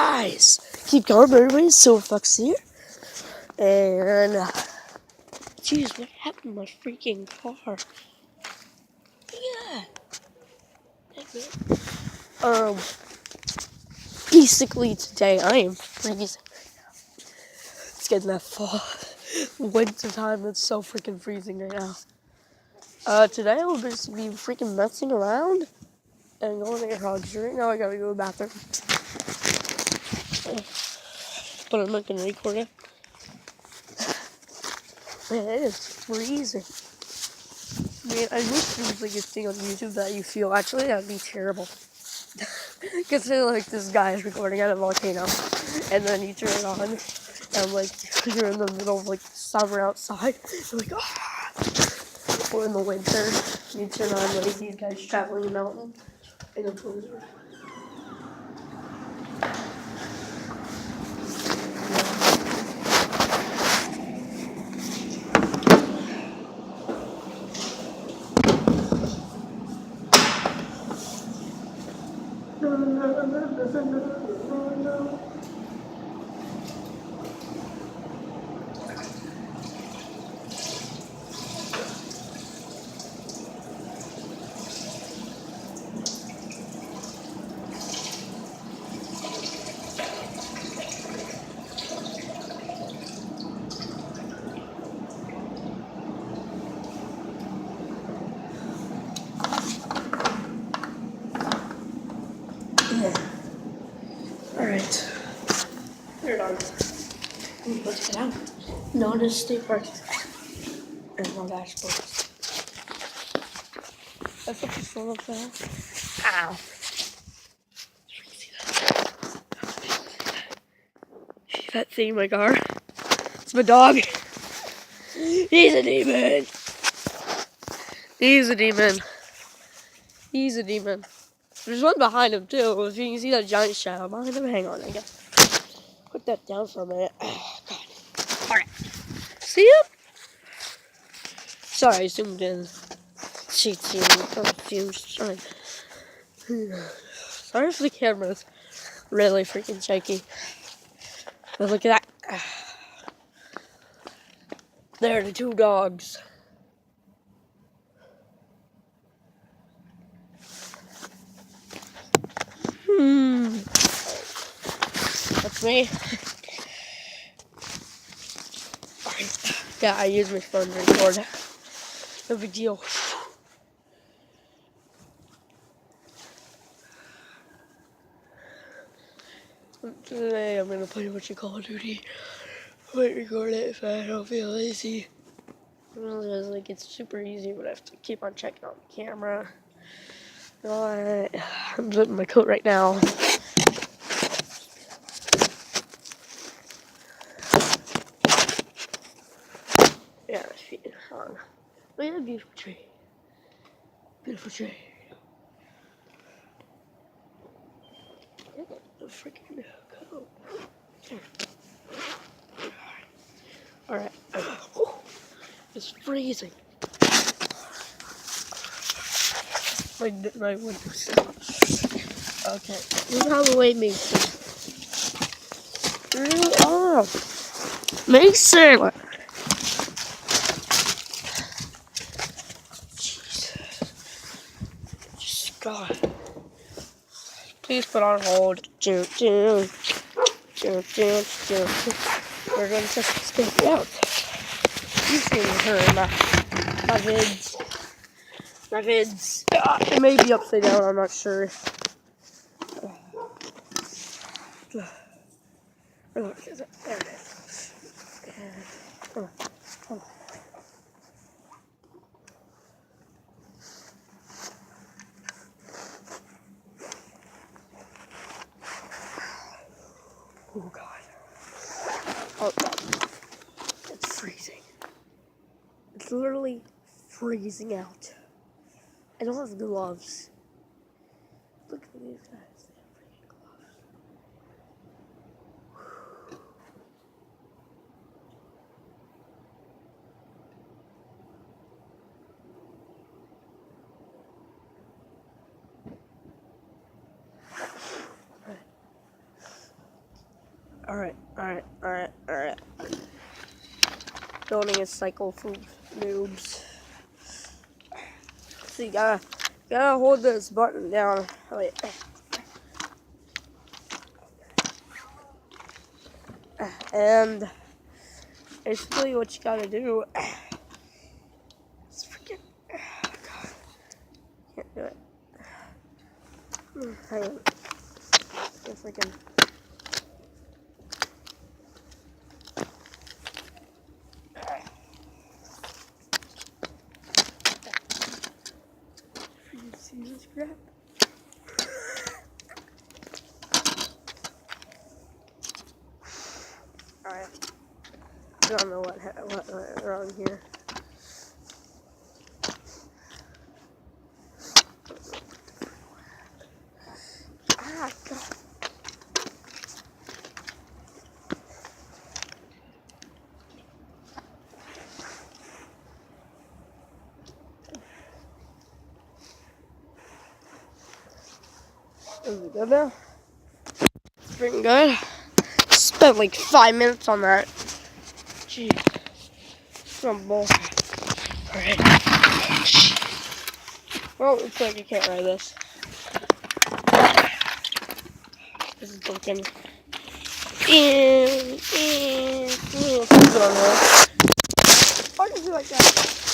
guys, keep going, everybody. So Fox here, and jeez, what happened to my freaking car? Yeah. Basically today I am freezing. It's getting that fall, winter time. It's so freaking freezing right now. Today I will just be freaking messing around and going to air hogs. Right now I gotta go to the bathroom, but I'm not gonna record it. Man, it is freezing. Man, I wish there was like a thing on YouTube that you feel. Actually, that'd be terrible. Consider like this guy is recording at a volcano, and then you turn it on, and like you're in the middle of like summer outside. You're like, ah. Or in the winter, you turn on like these guys traveling a mountain in a blizzard. Alright. Here it is. Let's get out. No one is state park. And no dashboards. That's what you saw up there. Ow. See that thing in my car? It's my dog. He's a demon. He's a demon. He's a demon. There's one behind him too. If you can see that giant shadow behind him, hang on, I gotta put that down for a minute. Oh, God. Alright. See him? Sorry, I zoomed in. Sorry. Sorry if the camera's really freaking shaky. But look at that. There are the two dogs. That's me. Alright. Yeah, I use my phone to record. No big deal. Today I'm gonna play a bunch of Call of Duty. I might record it if I don't feel lazy. Because like it's super easy, but I have to keep on checking on the camera. I'm putting my coat right now. Yeah, my feet on. Look at that beautiful tree. Beautiful tree. The freaking coat. Alright. It's freezing. My windows. Okay. This is how the way makes it. Screw off. Mason! Jesus. God. Please put on hold. We're going to just skip out. You've seen her my vids. My vids. It may be upside down, I'm not sure. There it is. Come on. Oh God. Oh God. It's freezing. It's literally freezing out. I don't have gloves. Look at these guys. They have freaking gloves. Alright. Building a cycle for noobs. So you gotta hold this button down. Wait. And basically what you gotta do is freaking, God, can't do it. Hang on. It's freaking. You see this crap? Alright. I don't know what went wrong here. Ah, God. Is it good now? It's pretty good. Spent like 5 minutes on that. Jeez. Some bullshit. Alright. Well, looks like you can't ride this. This is broken. Why did you do like that?